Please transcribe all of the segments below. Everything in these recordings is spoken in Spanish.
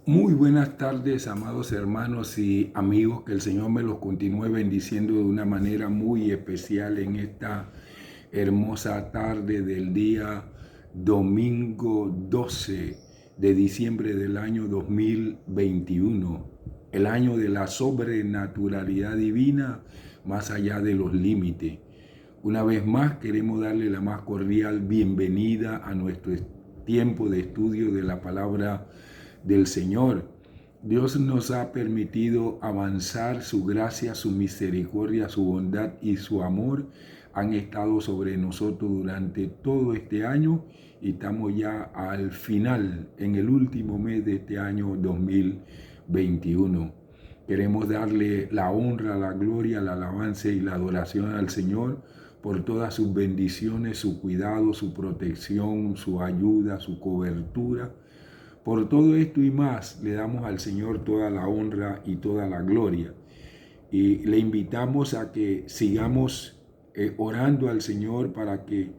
Muy buenas tardes, amados hermanos y amigos, que el Señor me los continúe bendiciendo de una manera muy especial en esta hermosa tarde del día domingo 12 de diciembre del año 2021, el año de la sobrenaturalidad divina más allá de los límites. Una vez más queremos darle la más cordial bienvenida a nuestro tiempo de estudio de la palabra del Señor. Dios nos ha permitido avanzar. Su gracia, su misericordia, su bondad y su amor han estado sobre nosotros durante todo este año y estamos ya al final, en el último mes de este año 2021. Queremos darle la honra, la gloria, la alabanza y la adoración al Señor por todas sus bendiciones, su cuidado, su protección, su ayuda, su cobertura. Por todo esto y más, le damos al Señor toda la honra y toda la gloria. Y le invitamos a que sigamos orando al Señor para que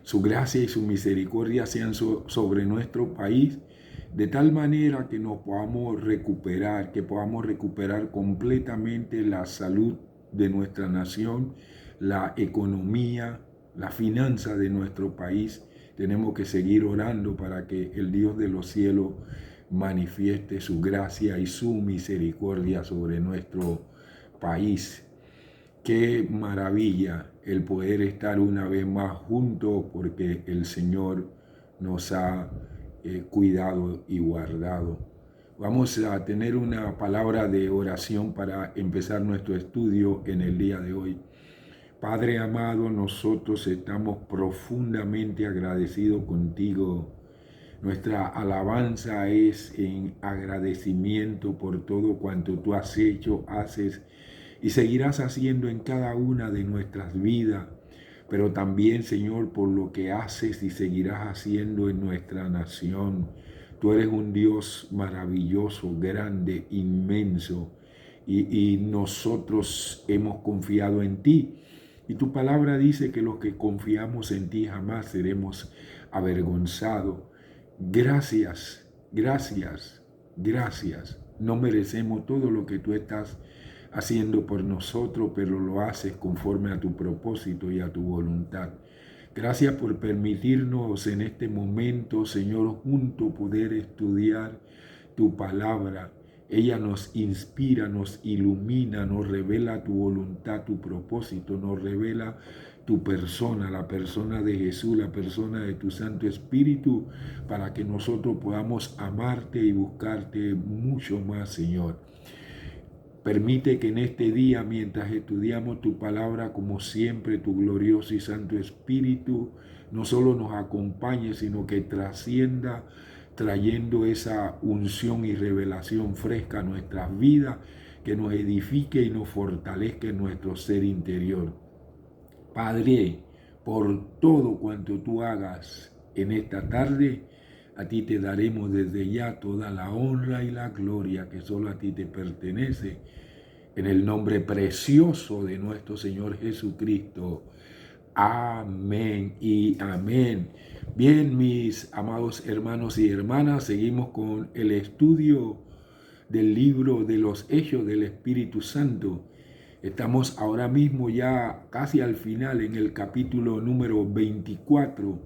su gracia y su misericordia sean sobre nuestro país, de tal manera que nos podamos recuperar, que podamos recuperar completamente la salud de nuestra nación, la economía, la finanza de nuestro país. Tenemos que seguir orando para que el Dios de los cielos manifieste su gracia y su misericordia sobre nuestro país. Qué maravilla el poder estar una vez más juntos, porque el Señor nos ha cuidado y guardado. Vamos a tener una palabra de oración para empezar nuestro estudio en el día de hoy. Padre amado, nosotros estamos profundamente agradecidos contigo. Nuestra alabanza es en agradecimiento por todo cuanto tú has hecho, haces y seguirás haciendo en cada una de nuestras vidas, pero también, Señor, por lo que haces y seguirás haciendo en nuestra nación. Tú eres un Dios maravilloso, grande, inmenso, y nosotros hemos confiado en ti. Y tu palabra dice que los que confiamos en ti jamás seremos avergonzados. Gracias, gracias, gracias. No merecemos todo lo que tú estás haciendo por nosotros, pero lo haces conforme a tu propósito y a tu voluntad. Gracias por permitirnos en este momento, Señor, juntos poder estudiar tu palabra. Ella nos inspira, nos ilumina, nos revela tu voluntad, tu propósito, nos revela tu persona, la persona de Jesús, la persona de tu Santo Espíritu, para que nosotros podamos amarte y buscarte mucho más, Señor. Permite que en este día, mientras estudiamos tu palabra, como siempre, tu glorioso y Santo Espíritu no solo nos acompañe, sino que trascienda, trayendo esa unción y revelación fresca a nuestras vidas, que nos edifique y nos fortalezca en nuestro ser interior. Padre, por todo cuanto tú hagas en esta tarde, a ti te daremos desde ya toda la honra y la gloria que solo a ti te pertenece, en el nombre precioso de nuestro Señor Jesucristo. Amén y amén. Bien, mis amados hermanos y hermanas, seguimos con el estudio del libro de los Hechos del Espíritu Santo. Estamos ahora mismo ya casi al final, en el capítulo número 24,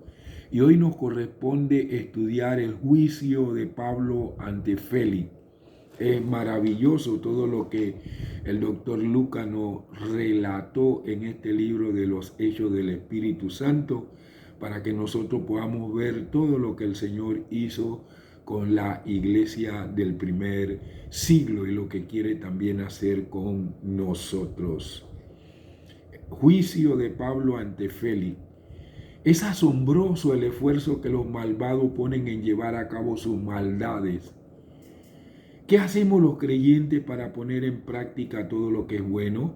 y hoy nos corresponde estudiar el juicio de Pablo ante Félix. Es maravilloso todo lo que el doctor Lucas nos relató en este libro de los Hechos del Espíritu Santo, para que nosotros podamos ver todo lo que el Señor hizo con la iglesia del primer siglo y lo que quiere también hacer con nosotros. Juicio de Pablo ante Félix. Es asombroso el esfuerzo que los malvados ponen en llevar a cabo sus maldades. ¿Qué hacemos los creyentes para poner en práctica todo lo que es bueno?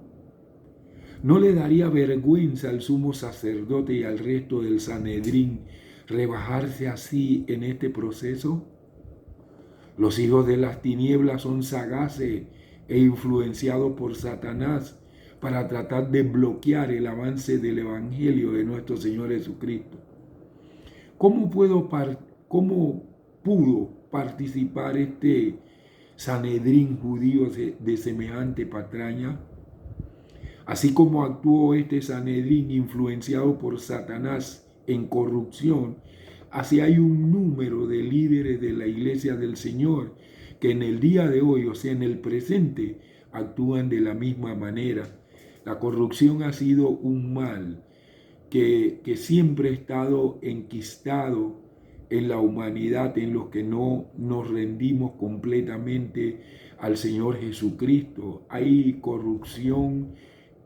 ¿No le daría vergüenza al sumo sacerdote y al resto del Sanedrín rebajarse así en este proceso? Los hijos de las tinieblas son sagaces e influenciados por Satanás para tratar de bloquear el avance del Evangelio de nuestro Señor Jesucristo. ¿Cómo pudo participar este Sanedrín judío de semejante patraña? Así como actuó este Sanedrín influenciado por Satanás en corrupción, así hay un número de líderes de la Iglesia del Señor que en el día de hoy, o sea, en el presente, actúan de la misma manera. La corrupción ha sido un mal que siempre ha estado enquistado en la humanidad, en los que no nos rendimos completamente al Señor Jesucristo. Hay corrupción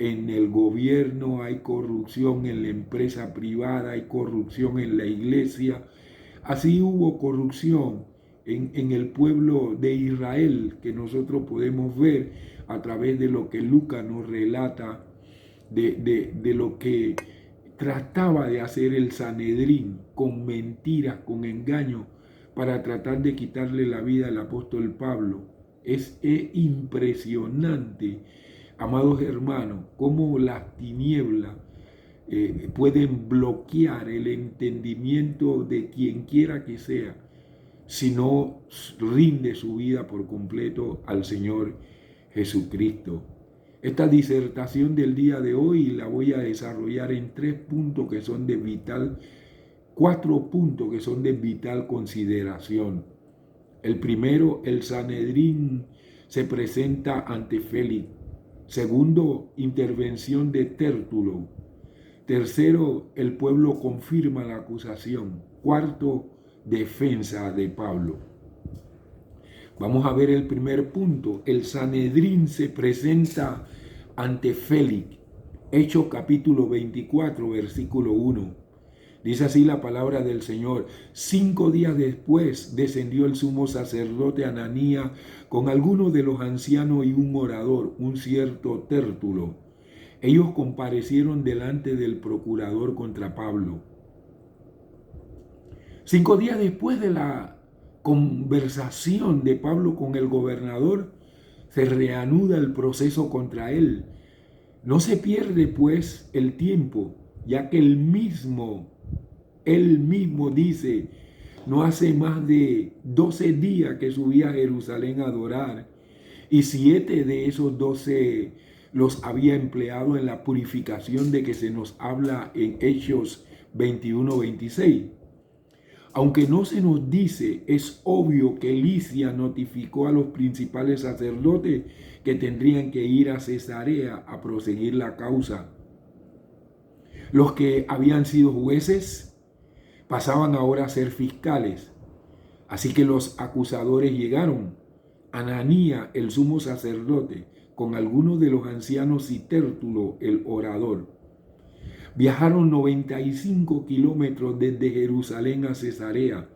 en el gobierno, hay corrupción en la empresa privada, hay corrupción en la iglesia. Así hubo corrupción en el pueblo de Israel, que nosotros podemos ver a través de lo que Lucas nos relata, de lo que trataba de hacer el Sanedrín con mentiras, con engaño, para tratar de quitarle la vida al apóstol Pablo. Es impresionante, amados hermanos, cómo las tinieblas pueden bloquear el entendimiento de quien quiera que sea, si no rinde su vida por completo al Señor Jesucristo. Esta disertación del día de hoy la voy a desarrollar en 4 puntos que son de vital consideración. El primero, el Sanedrín se presenta ante Félix. Segundo, intervención de Tértulo. Tercero, el pueblo confirma la acusación. Cuarto, defensa de Pablo. Vamos a ver el primer punto. El Sanedrín se presenta ante Félix. Hechos capítulo 24, versículo 1. Dice así la palabra del Señor. 5 días después descendió el sumo sacerdote Ananías con algunos de los ancianos y un orador, un cierto Tértulo. Ellos comparecieron delante del procurador contra Pablo. 5 días después de la conversación de Pablo con el gobernador, se reanuda el proceso contra él. No se pierde pues el tiempo, ya que él mismo dice, no hace más de 12 días que subí a Jerusalén a adorar, y 7 de esos 12 los había empleado en la purificación de que se nos habla en Hechos 21-26. Aunque no se nos dice, es obvio que Lisias notificó a los principales sacerdotes que tendrían que ir a Cesarea a proseguir la causa. Los que habían sido jueces pasaban ahora a ser fiscales. Así que los acusadores llegaron. Ananías, el sumo sacerdote, con algunos de los ancianos y Tértulo, el orador. Viajaron 95 kilómetros desde Jerusalén a Cesarea,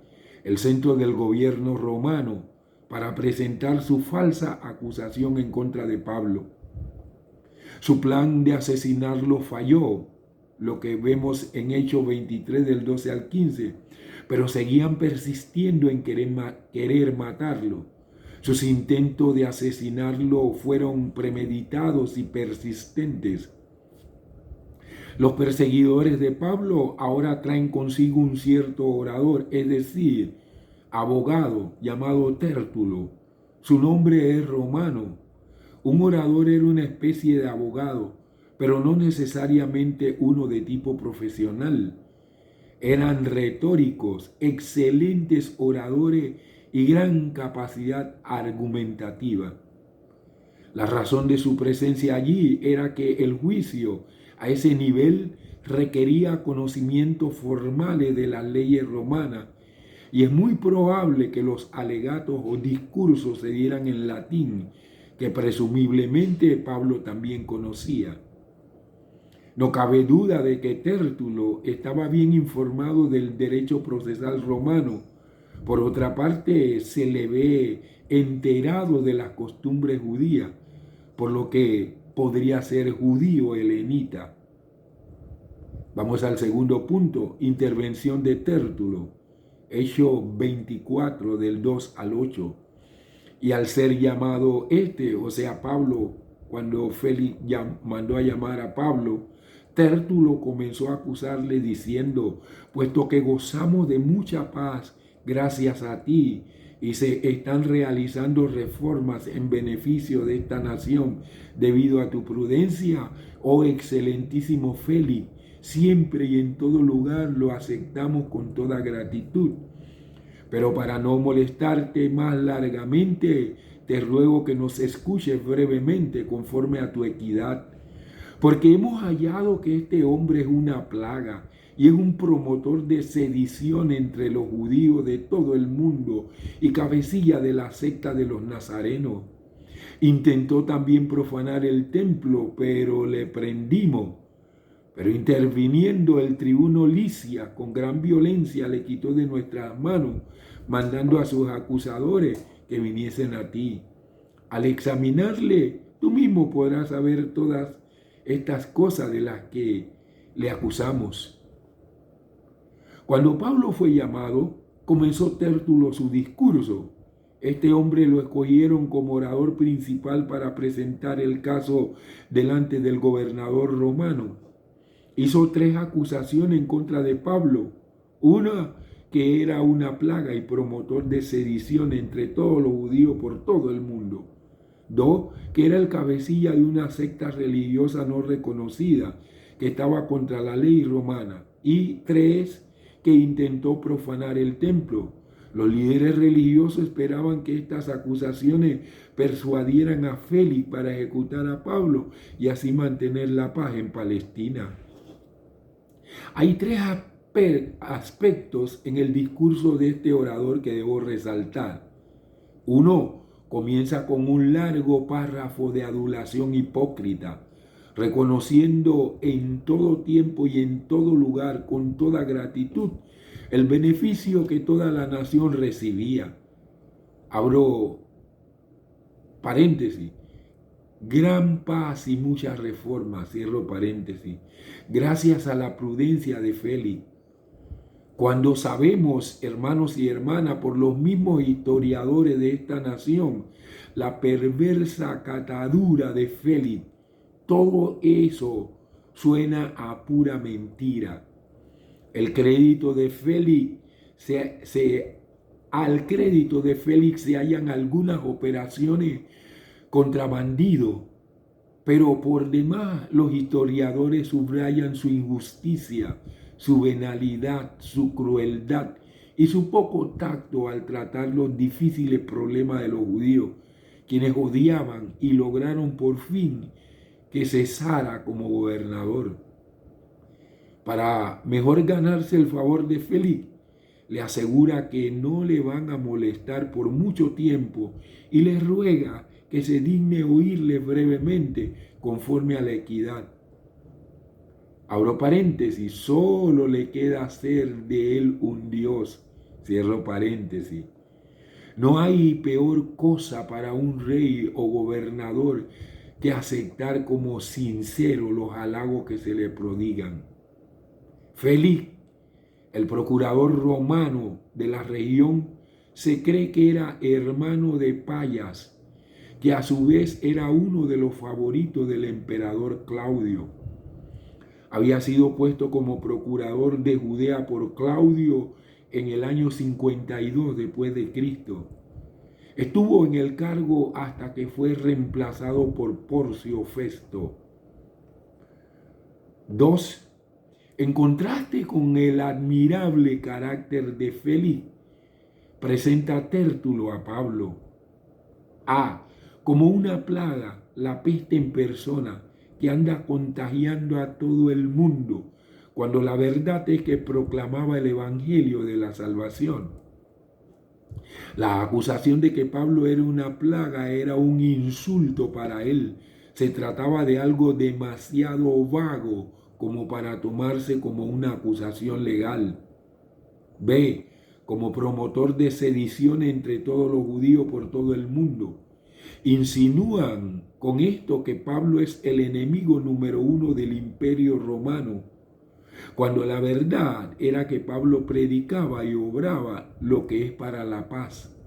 el centro del gobierno romano, para presentar su falsa acusación en contra de Pablo. Su plan de asesinarlo falló, lo que vemos en Hechos 23 del 12 al 15, pero seguían persistiendo en querer matarlo. Sus intentos de asesinarlo fueron premeditados y persistentes. Los perseguidores de Pablo ahora traen consigo un cierto orador, es decir, abogado, llamado Tértulo. Su nombre es romano. Un orador era una especie de abogado, pero no necesariamente uno de tipo profesional. Eran retóricos, excelentes oradores y gran capacidad argumentativa. La razón de su presencia allí era que el juicio a ese nivel requería conocimientos formales de las leyes romanas, y es muy probable que los alegatos o discursos se dieran en latín, que presumiblemente Pablo también conocía. No cabe duda de que Tértulo estaba bien informado del derecho procesal romano. Por otra parte, se le ve enterado de las costumbres judías, por lo que podría ser judío helenita. Vamos al segundo punto, intervención de Tértulo, Hechos 24 del 2 al 8. Y al ser llamado o sea Pablo, cuando Félix mandó a llamar a Pablo, Tértulo comenzó a acusarle diciendo, puesto que gozamos de mucha paz gracias a ti, y se están realizando reformas en beneficio de esta nación debido a tu prudencia, oh excelentísimo Félix. Siempre y en todo lugar lo aceptamos con toda gratitud. Pero para no molestarte más largamente, te ruego que nos escuches brevemente conforme a tu equidad, porque hemos hallado que este hombre es una plaga y es un promotor de sedición entre los judíos de todo el mundo y cabecilla de la secta de los nazarenos. Intentó también profanar el templo, pero le prendimos. Pero interviniendo el tribuno Lisias con gran violencia le quitó de nuestras manos, mandando a sus acusadores que viniesen a ti. Al examinarle, tú mismo podrás saber todas estas cosas de las que le acusamos. Cuando Pablo fue llamado, comenzó Tértulo su discurso. Este hombre lo escogieron como orador principal para presentar el caso delante del gobernador romano. Hizo 3 acusaciones en contra de Pablo. Una, que era una plaga y promotor de sedición entre todos los judíos por todo el mundo. 2, que era el cabecilla de una secta religiosa no reconocida que estaba contra la ley romana. Y 3, que intentó profanar el templo. Los líderes religiosos esperaban que estas acusaciones persuadieran a Félix para ejecutar a Pablo y así mantener la paz en Palestina. Hay 3 aspectos en el discurso de este orador que debo resaltar. 1, comienza con un largo párrafo de adulación hipócrita, reconociendo en todo tiempo y en todo lugar, con toda gratitud, el beneficio que toda la nación recibía. Abro paréntesis. Gran paz y muchas reformas, cierro paréntesis, gracias a la prudencia de Félix. Cuando sabemos, hermanos y hermanas, por los mismos historiadores de esta nación, la perversa catadura de Félix, todo eso suena a pura mentira. El crédito de Félix, al crédito de Félix se hallan algunas operaciones contra bandidos, pero por demás los historiadores subrayan su injusticia, su venalidad, su crueldad y su poco tacto al tratar los difíciles problemas de los judíos, quienes odiaban y lograron por fin que cesara como gobernador. Para mejor ganarse el favor de Félix, le asegura que no le van a molestar por mucho tiempo y le ruega que se digne oírle brevemente conforme a la equidad. Abro paréntesis, solo le queda hacer de él un Dios. Cierro paréntesis. No hay peor cosa para un rey o gobernador que aceptar como sincero los halagos que se le prodigan. Félix, el procurador romano de la región, se cree que era hermano de Payas, que a su vez era uno de los favoritos del emperador Claudio. Había sido puesto como procurador de Judea por Claudio en el año 52 después de Cristo. Estuvo en el cargo hasta que fue reemplazado por Porcio Festo. 2. En contraste con el admirable carácter de Félix, presenta Tértulo a Pablo. A. Como una plaga, la peste en persona, que anda contagiando a todo el mundo, cuando la verdad es que proclamaba el evangelio de la salvación. La acusación de que Pablo era una plaga era un insulto para él. Se trataba de algo demasiado vago como para tomarse como una acusación legal. B. Como promotor de sedición entre todos los judíos por todo el mundo. Insinúan con esto que Pablo es el enemigo número 1 del Imperio Romano, cuando la verdad era que Pablo predicaba y obraba lo que es para la paz.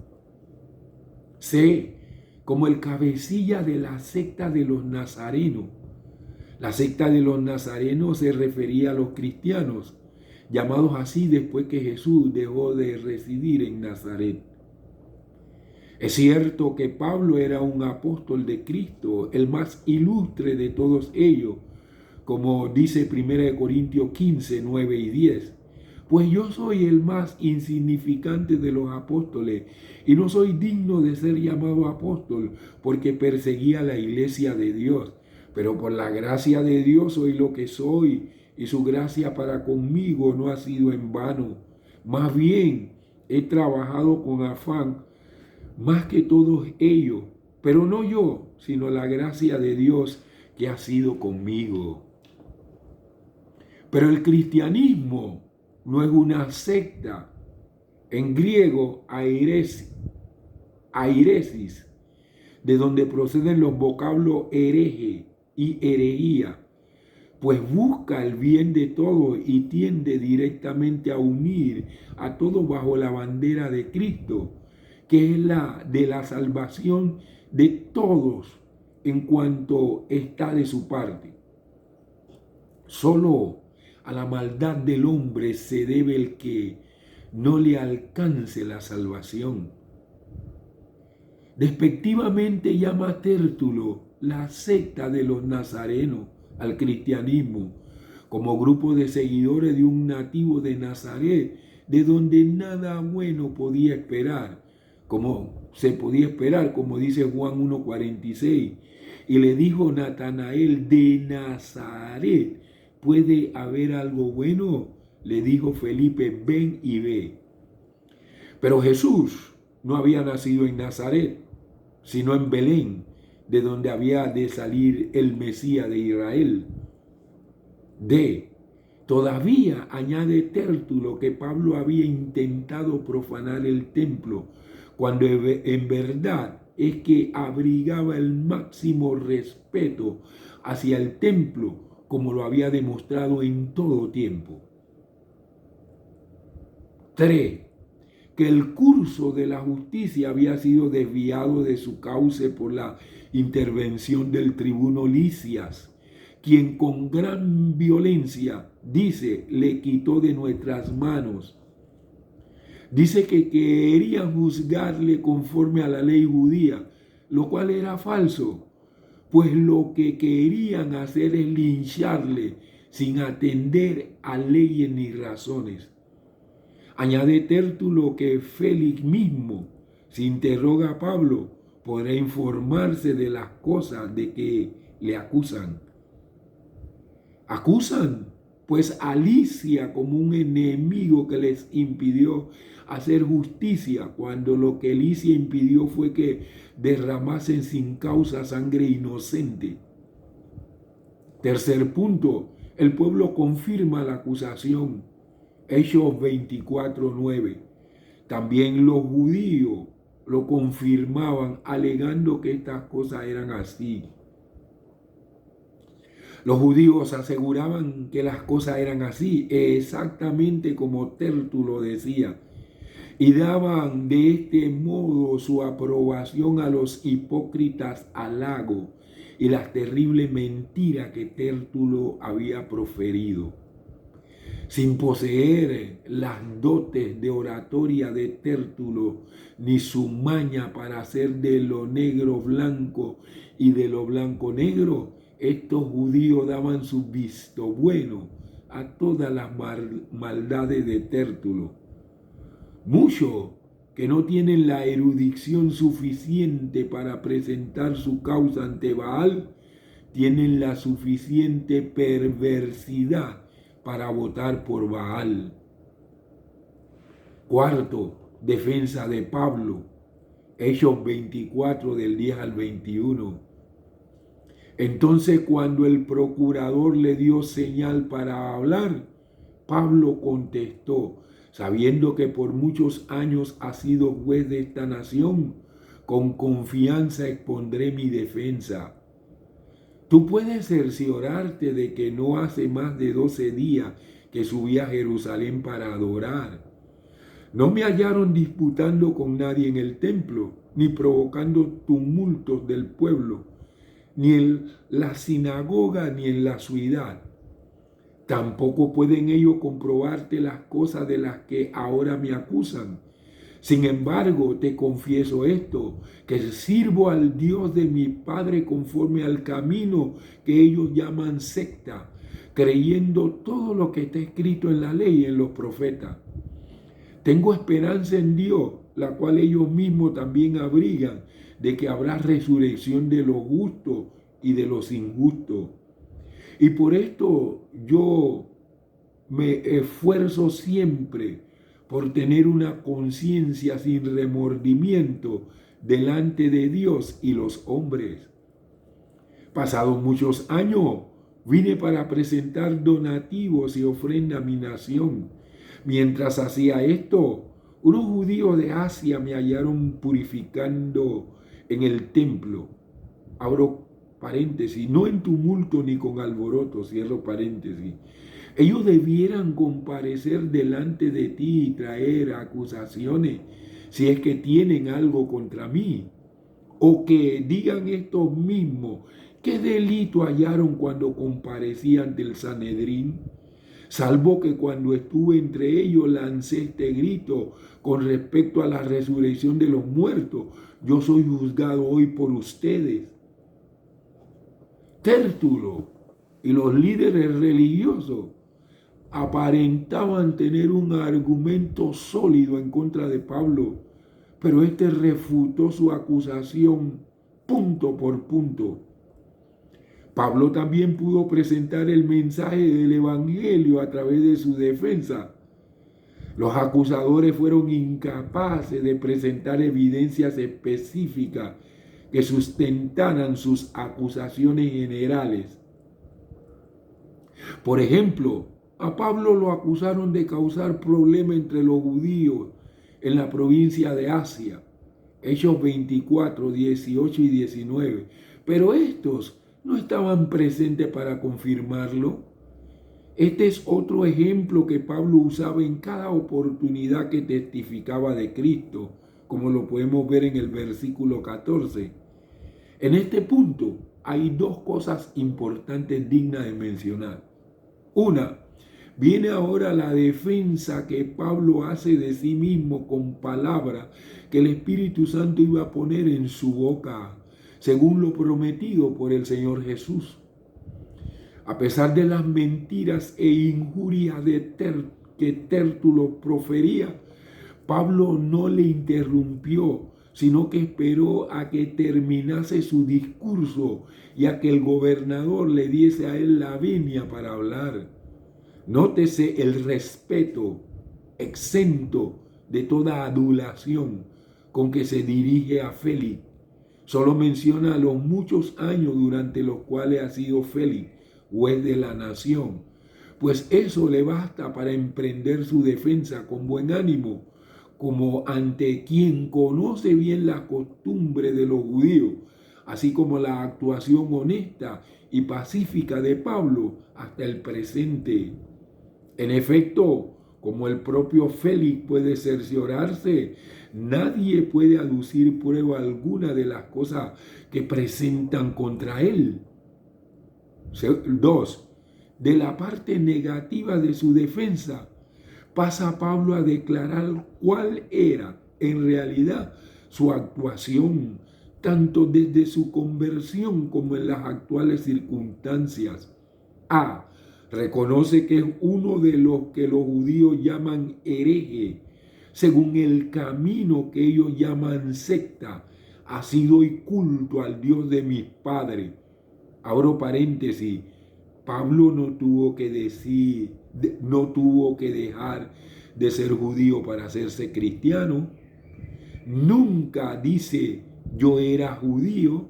C. Como el cabecilla de la secta de los nazarenos. La secta de los nazarenos se refería a los cristianos, llamados así después que Jesús dejó de residir en Nazaret. Es cierto que Pablo era un apóstol de Cristo, el más ilustre de todos ellos, como dice 1 Corintios 15, 9 y 10. Pues yo soy el más insignificante de los apóstoles y no soy digno de ser llamado apóstol porque perseguía la iglesia de Dios. Pero por la gracia de Dios soy lo que soy y su gracia para conmigo no ha sido en vano. Más bien, he trabajado con afán más que todos ellos, pero no yo, sino la gracia de Dios que ha sido conmigo. Pero el cristianismo no es una secta. En griego, airesis, de donde proceden los vocablos hereje y herejía, pues busca el bien de todos y tiende directamente a unir a todos bajo la bandera de Cristo, que es la de la salvación de todos en cuanto está de su parte. Solo a la maldad del hombre se debe el que no le alcance la salvación. Despectivamente llama Tértulo la secta de los nazarenos al cristianismo, como grupo de seguidores de un nativo de Nazaret, de donde nada bueno podía esperar, como se podía esperar, como dice Juan 1:46. Y le dijo Natanael, de Nazaret, ¿puede haber algo bueno? Le dijo Felipe, ven y ve. Pero Jesús no había nacido en Nazaret, sino en Belén, de donde había de salir el Mesías de Israel. Todavía añade Tértulo que Pablo había intentado profanar el templo, cuando en verdad es que abrigaba el máximo respeto hacia el templo, como lo había demostrado en todo tiempo. 3. Que el curso de la justicia había sido desviado de su cauce por la intervención del tribuno Lisias, quien con gran violencia, dice, le quitó de nuestras manos. Dice que querían juzgarle conforme a la ley judía, lo cual era falso, pues lo que querían hacer es lincharle sin atender a leyes ni razones. Añade Tértulo que Félix mismo, si interroga a Pablo, podrá informarse de las cosas de que le acusan. Acusan pues a Licia como un enemigo que les impidió hacer justicia, cuando lo que Licia impidió fue que derramasen sin causa sangre inocente. Tercer punto, el pueblo confirma la acusación. Hechos 24:9. También los judíos lo confirmaban, alegando que estas cosas eran así. Los judíos aseguraban que las cosas eran así, exactamente como Tértulo decía, y daban de este modo su aprobación a los hipócritas halagos y las terribles mentiras que Tértulo había proferido. Sin poseer las dotes de oratoria de Tértulo, ni su maña para hacer de lo negro blanco y de lo blanco negro, estos judíos daban su visto bueno a todas las maldades de Tértulo. Muchos que no tienen la erudición suficiente para presentar su causa ante Baal, tienen la suficiente perversidad para votar por Baal. Cuarto, defensa de Pablo. Hechos 24 del 10 al 21. Entonces, cuando el procurador le dio señal para hablar, Pablo contestó, sabiendo que por muchos años ha sido juez de esta nación, con confianza expondré mi defensa. Tú puedes cerciorarte de que no hace más de 12 días que subí a Jerusalén para adorar. No me hallaron disputando con nadie en el templo, ni provocando tumultos del pueblo, ni en la sinagoga, ni en la ciudad. Tampoco pueden ellos comprobarte las cosas de las que ahora me acusan, Sin embargo, te confieso esto, que sirvo al Dios de mi Padre conforme al camino que ellos llaman secta, creyendo todo lo que está escrito en la ley y en los profetas. Tengo esperanza en Dios, la cual ellos mismos también abrigan, de que habrá resurrección de los justos y de los injustos. Y por esto yo me esfuerzo siempre por tener una conciencia sin remordimiento delante de Dios y los hombres. Pasados muchos años, vine para presentar donativos y ofrenda a mi nación. Mientras hacía esto, unos judíos de Asia me hallaron purificando en el templo. Abro paréntesis, no en tumulto ni con alboroto, cierro paréntesis. Ellos debieran comparecer delante de ti y traer acusaciones si es que tienen algo contra mí. O que digan estos mismos, ¿qué delito hallaron cuando comparecí ante el Sanedrín? Salvo que cuando estuve entre ellos lancé este grito con respecto a la resurrección de los muertos. Yo soy juzgado hoy por ustedes. Tértulo y los líderes religiosos aparentaban tener un argumento sólido en contra de Pablo, pero este refutó su acusación punto por punto. Pablo también pudo presentar el mensaje del Evangelio a través de su defensa. Los acusadores fueron incapaces de presentar evidencias específicas que sustentaran sus acusaciones generales. Por ejemplo, a Pablo lo acusaron de causar problemas entre los judíos en la provincia de Asia, Hechos 24, 18 y 19, pero estos no estaban presentes para confirmarlo. Este es otro ejemplo que Pablo usaba en cada oportunidad que testificaba de Cristo, como lo podemos ver en el versículo 14. En este punto hay dos cosas importantes dignas de mencionar. Una, viene ahora la defensa que Pablo hace de sí mismo con palabras que el Espíritu Santo iba a poner en su boca, según lo prometido por el Señor Jesús. A pesar de las mentiras e injurias que Tértulo profería, Pablo no le interrumpió, sino que esperó a que terminase su discurso y a que el gobernador le diese a él la venia para hablar. Nótese el respeto exento de toda adulación con que se dirige a Félix. Solo menciona los muchos años durante los cuales ha sido Félix juez de la nación, pues eso le basta para emprender su defensa con buen ánimo, como ante quien conoce bien la costumbre de los judíos, así como la actuación honesta y pacífica de Pablo hasta el presente. En efecto, como el propio Félix puede cerciorarse, nadie puede aducir prueba alguna de las cosas que presentan contra él. 2. De la parte negativa de su defensa, pasa Pablo a declarar cuál era en realidad su actuación, tanto desde su conversión como en las actuales circunstancias. A. Reconoce que es uno de los que los judíos llaman hereje, según el camino que ellos llaman secta, así doy culto al Dios de mis padres. Abro paréntesis, Pablo no tuvo que dejar de ser judío para hacerse cristiano. Nunca dice yo era judío.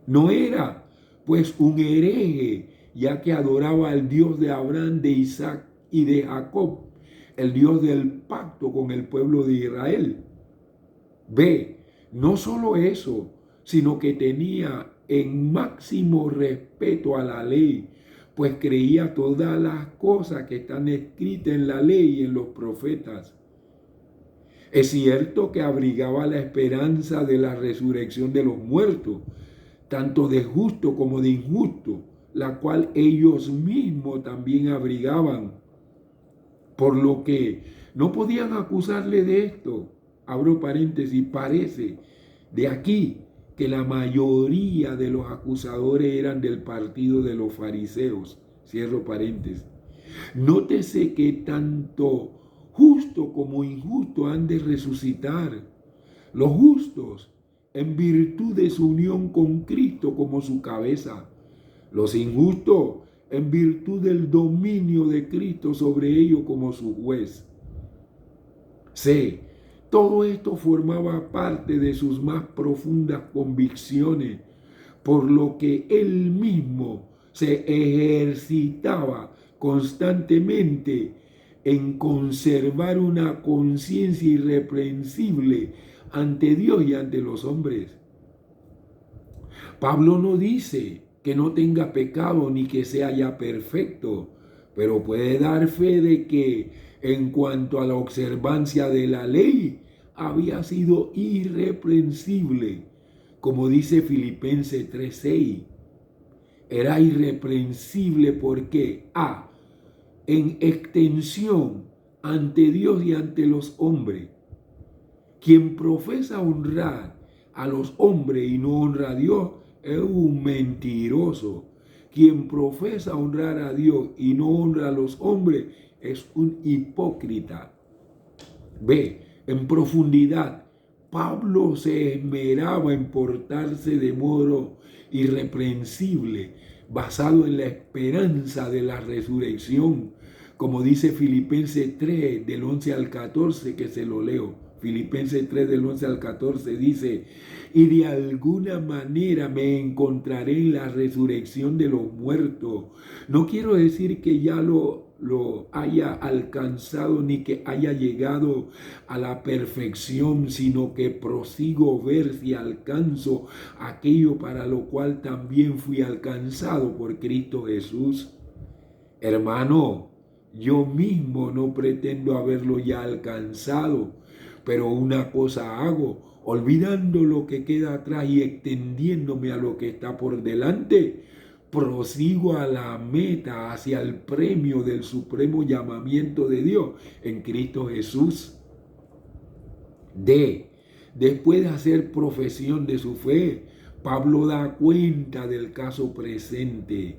No era pues un hereje, ya que adoraba al Dios de Abraham, de Isaac y de Jacob, el Dios del pacto con el pueblo de Israel. B. No solo eso, sino que tenía en máximo respeto a la ley, pues creía todas las cosas que están escritas en la ley y en los profetas. Es cierto que abrigaba la esperanza de la resurrección de los muertos, tanto de justo como de injusto, la cual ellos mismos también abrigaban, por lo que No podían acusarle de esto. Abro paréntesis, parece de aquí que la mayoría de los acusadores eran del partido de los fariseos. Cierro paréntesis. Nótese que tanto justo como injusto han de resucitar. Los justos en virtud de su unión con Cristo como su cabeza. Los injustos en virtud del dominio de Cristo sobre ellos como su juez. C. Todo esto formaba parte de sus más profundas convicciones, por lo que él mismo se ejercitaba constantemente en conservar una conciencia irreprensible ante Dios y ante los hombres. Pablo no dice que no tenga pecado ni que sea ya perfecto, pero puede dar fe de que en cuanto a la observancia de la ley había sido irreprensible, como dice Filipenses 3:6. Era irreprensible porque en extensión ante Dios y ante los hombres. Quien profesa honrar a los hombres y no honra a Dios es un mentiroso. Quien profesa honrar a Dios y no honra a los hombres es un hipócrita. Ve, en profundidad, Pablo se esmeraba en portarse de modo irreprensible, basado en la esperanza de la resurrección, como dice Filipenses 3, del 11 al 14, que se lo leo. Filipenses 3 del 11 al 14 dice, y de alguna manera me encontraré en la resurrección de los muertos. No quiero decir que ya lo haya alcanzado ni que haya llegado a la perfección, sino que prosigo ver si alcanzo aquello para lo cual también fui alcanzado por Cristo Jesús. Hermano, yo mismo no pretendo haberlo ya alcanzado, pero una cosa hago, olvidando lo que queda atrás y extendiéndome a lo que está por delante, prosigo a la meta, hacia el premio del supremo llamamiento de Dios en Cristo Jesús. Después de hacer profesión de su fe, Pablo da cuenta del caso presente.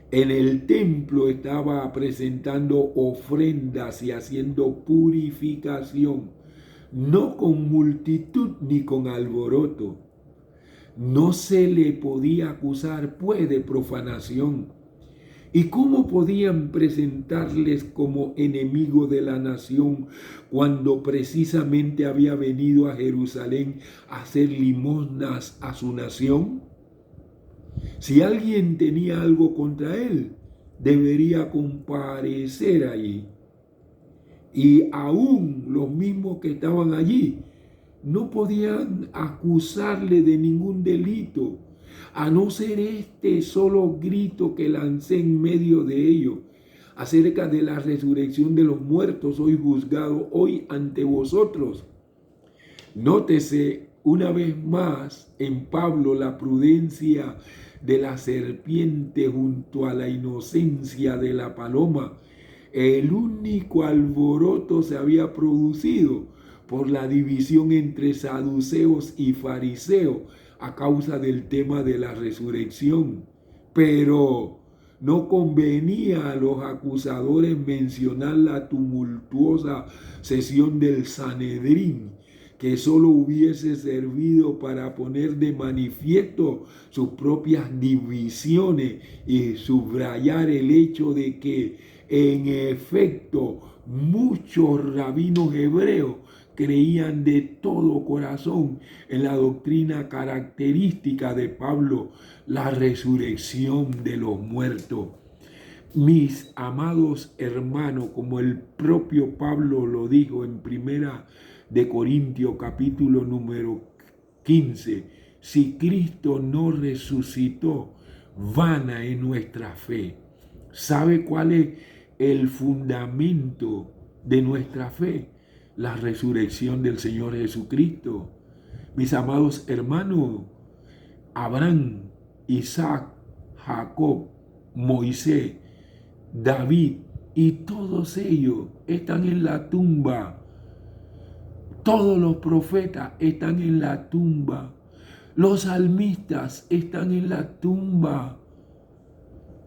En el templo estaba presentando ofrendas y haciendo purificación, no con multitud ni con alboroto. No se le podía acusar pues de profanación. ¿Y cómo podían presentarles como enemigo de la nación cuando precisamente había venido a Jerusalén a hacer limosnas a su nación? Si alguien tenía algo contra él, debería comparecer allí. Y aún los mismos que estaban allí no podían acusarle de ningún delito, a no ser este solo grito que lancé en medio de ellos acerca de la resurrección de los muertos, hoy juzgado hoy ante vosotros. Nótese una vez más en Pablo la prudencia de la serpiente junto a la inocencia de la paloma. El único alboroto se había producido por la división entre saduceos y fariseos a causa del tema de la resurrección. Pero no convenía a los acusadores mencionar la tumultuosa sesión del Sanedrín, que solo hubiese servido para poner de manifiesto sus propias divisiones y subrayar el hecho de que, en efecto, muchos rabinos hebreos creían de todo corazón en la doctrina característica de Pablo, la resurrección de los muertos. Mis amados hermanos, como el propio Pablo lo dijo en Primera de Corintios capítulo número 15, si Cristo no resucitó, vana es nuestra fe. ¿Sabe cuál es el fundamento de nuestra fe? La resurrección del Señor Jesucristo. Mis amados hermanos, Abraham, Isaac, Jacob, Moisés, David y todos ellos están en la tumba. Todos los profetas están en la tumba. Los salmistas están en la tumba.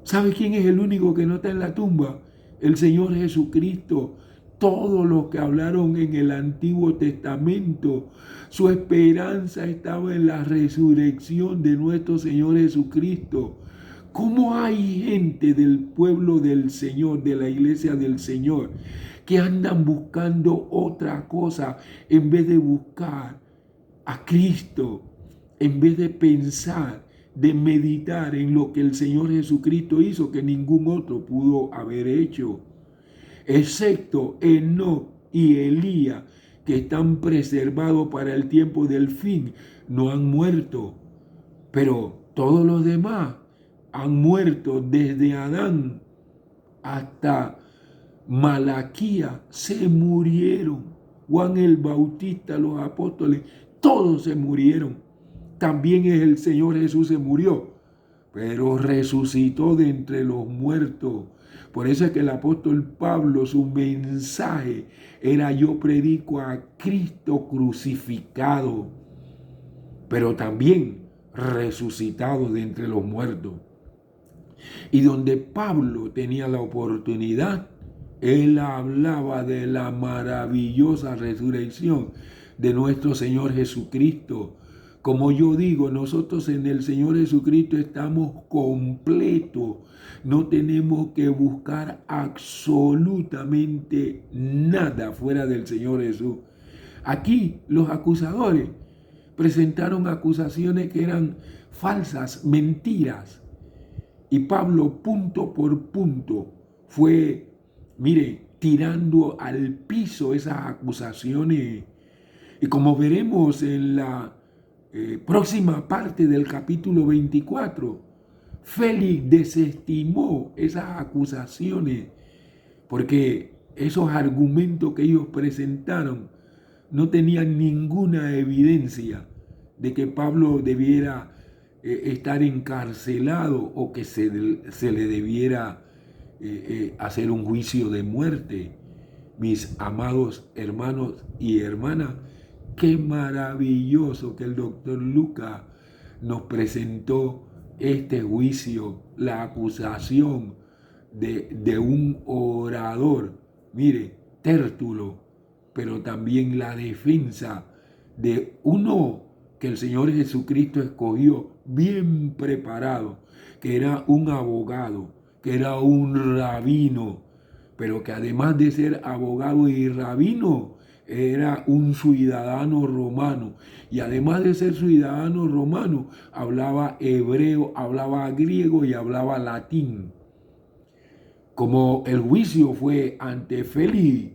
¿Sabe quién es el único que no está en la tumba? El Señor Jesucristo. Todos los que hablaron en el Antiguo Testamento, su esperanza estaba en la resurrección de nuestro Señor Jesucristo. ¿Cómo hay gente del pueblo del Señor, de la iglesia del Señor, que andan buscando otra cosa en vez de buscar a Cristo, en vez de pensar, de meditar en lo que el Señor Jesucristo hizo, que ningún otro pudo haber hecho, excepto Enoc y Elías, que están preservados para el tiempo del fin, no han muerto, pero todos los demás han muerto desde Adán hasta Malaquías, se murieron. Juan el Bautista, los apóstoles, todos se murieron. También el Señor Jesús se murió, pero resucitó de entre los muertos. Por eso es que el apóstol Pablo, su mensaje era: yo predico a Cristo crucificado, pero también resucitado de entre los muertos. Y donde Pablo tenía la oportunidad, él hablaba de la maravillosa resurrección de nuestro Señor Jesucristo. Como yo digo, nosotros en el Señor Jesucristo estamos completos. No tenemos que buscar absolutamente nada fuera del Señor Jesús. Aquí los acusadores presentaron acusaciones que eran falsas, mentiras. Y Pablo, punto por punto, fue, tirando al piso esas acusaciones. Y como veremos en la próxima parte del capítulo 24, Félix desestimó esas acusaciones porque esos argumentos que ellos presentaron no tenían ninguna evidencia de que Pablo debiera estar encarcelado o que se le debiera hacer un juicio de muerte. Mis amados hermanos y hermanas, qué maravilloso que el doctor Lucas nos presentó este juicio, la acusación de un orador, Tértulo, pero también la defensa de uno que el Señor Jesucristo escogió bien preparado, que era un abogado, que era un rabino, pero que además de ser abogado y rabino, era un ciudadano romano. Y además de ser ciudadano romano, hablaba hebreo, hablaba griego y hablaba latín. Como el juicio fue ante Félix,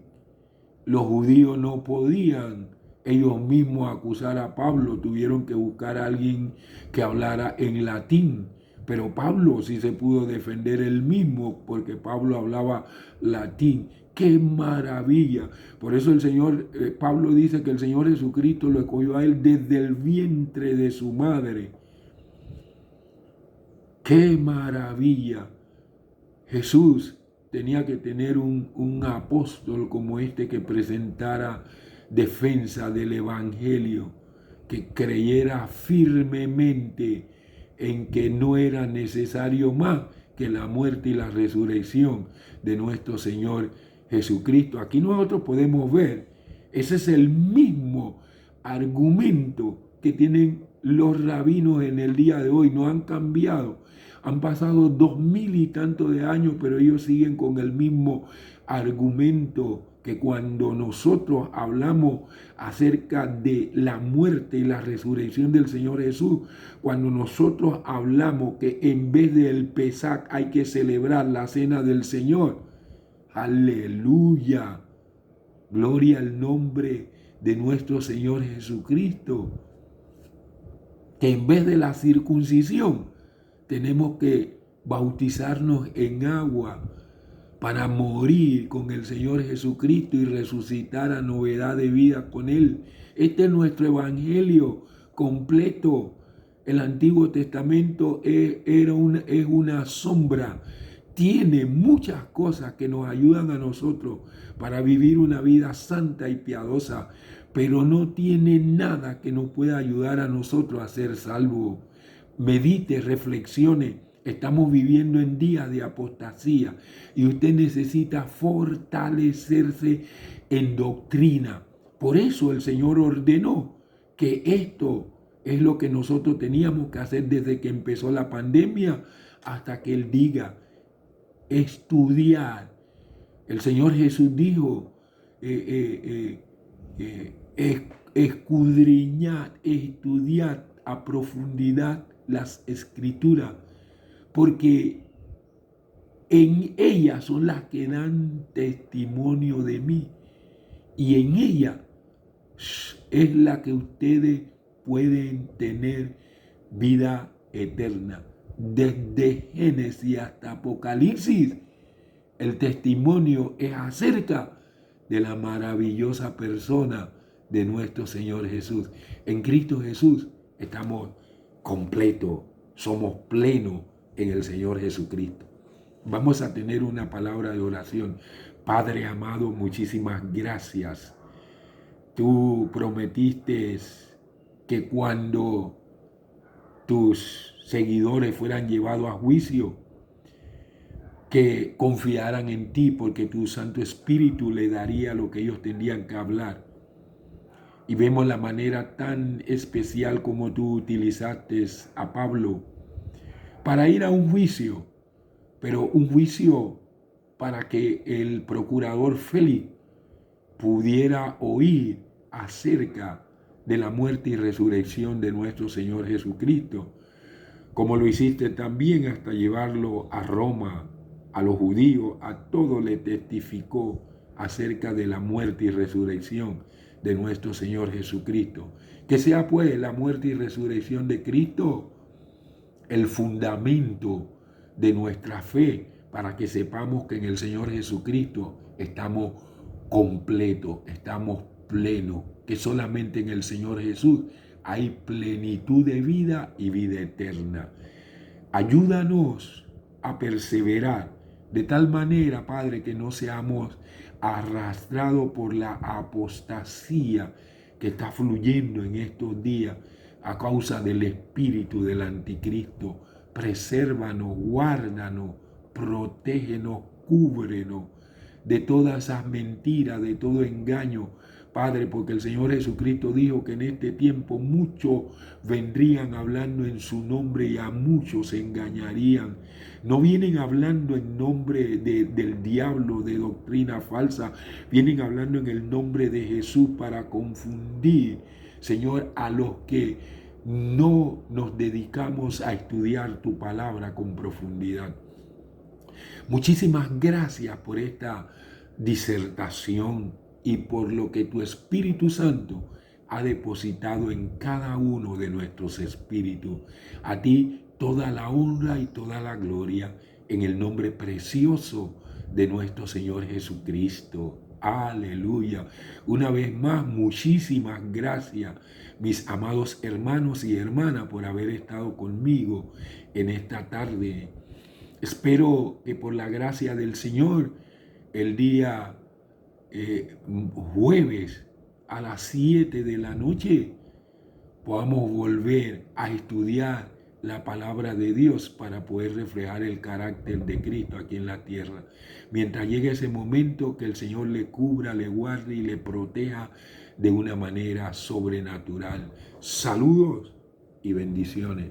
los judíos no podían ellos mismos acusar a Pablo, tuvieron que buscar a alguien que hablara en latín. Pero Pablo sí se pudo defender él mismo, porque Pablo hablaba latín. ¡Qué maravilla! Por eso Pablo dice que el Señor Jesucristo lo escogió a él desde el vientre de su madre. ¡Qué maravilla! Jesús tenía que tener un apóstol como este que presentara defensa del Evangelio, que creyera firmemente en que no era necesario más que la muerte y la resurrección de nuestro Señor Jesucristo. Aquí nosotros podemos ver, ese es el mismo argumento que tienen los rabinos en el día de hoy, no han cambiado. Han pasado 2000 y tantos de años, pero ellos siguen con el mismo argumento, que cuando nosotros hablamos acerca de la muerte y la resurrección del Señor Jesús, cuando nosotros hablamos que en vez del Pesaj hay que celebrar la cena del Señor, aleluya, gloria al nombre de nuestro Señor Jesucristo, que en vez de la circuncisión tenemos que bautizarnos en agua para morir con el Señor Jesucristo y resucitar a novedad de vida con Él. Este es nuestro evangelio completo. El Antiguo Testamento es una sombra. tiene muchas cosas que nos ayudan a nosotros para vivir una vida santa y piadosa, pero no tiene nada que nos pueda ayudar a nosotros a ser salvos. Medite, reflexione. Estamos viviendo en días de apostasía y usted necesita fortalecerse en doctrina. Por eso el Señor ordenó que esto es lo que nosotros teníamos que hacer desde que empezó la pandemia hasta que Él diga, estudiar. El Señor Jesús dijo, escudriñar, estudiar a profundidad las Escrituras, porque en ellas son las que dan testimonio de mí, y en ella es la que ustedes pueden tener vida eterna. Desde Génesis hasta Apocalipsis, el testimonio es acerca de la maravillosa persona de nuestro Señor Jesús. En Cristo Jesús estamos completos, somos plenos en el Señor Jesucristo. Vamos a tener una palabra de oración. Padre amado, muchísimas gracias. Tú prometiste que cuando tus seguidores fueran llevados a juicio, que confiaran en ti, porque tu Santo Espíritu le daría lo que ellos tendrían que hablar. Y vemos la manera tan especial como tú utilizaste a Pablo para ir a un juicio, pero un juicio para que el procurador Félix pudiera oír acerca de la muerte y resurrección de nuestro Señor Jesucristo, como lo hiciste también hasta llevarlo a Roma, a los judíos, a todos le testificó acerca de la muerte y resurrección de nuestro Señor Jesucristo. Que sea pues la muerte y resurrección de Cristo el fundamento de nuestra fe, para que sepamos que en el Señor Jesucristo estamos completos, estamos plenos, que solamente en el Señor Jesús hay plenitud de vida y vida eterna. Ayúdanos a perseverar de tal manera, Padre, que no seamos arrastrados por la apostasía que está fluyendo en estos días a causa del espíritu del anticristo. Presérvanos, guárdanos, protégenos, cúbrenos de todas esas mentiras, de todo engaño, Padre, porque el Señor Jesucristo dijo que en este tiempo muchos vendrían hablando en su nombre y a muchos se engañarían. No vienen hablando en nombre del diablo, de doctrina falsa, vienen hablando en el nombre de Jesús para confundir, Señor, a los que no nos dedicamos a estudiar tu palabra con profundidad. Muchísimas gracias por esta disertación y por lo que tu Espíritu Santo ha depositado en cada uno de nuestros espíritus. A ti toda la honra y toda la gloria en el nombre precioso de nuestro Señor Jesucristo. Aleluya. Una vez más, muchísimas gracias, mis amados hermanos y hermanas, por haber estado conmigo en esta tarde. Espero que por la gracia del Señor, el día jueves a las 7 de la noche, podamos volver a estudiar la palabra de Dios para poder reflejar el carácter de Cristo aquí en la tierra. Mientras llegue ese momento, que el Señor le cubra, le guarde y le proteja de una manera sobrenatural. Saludos y bendiciones.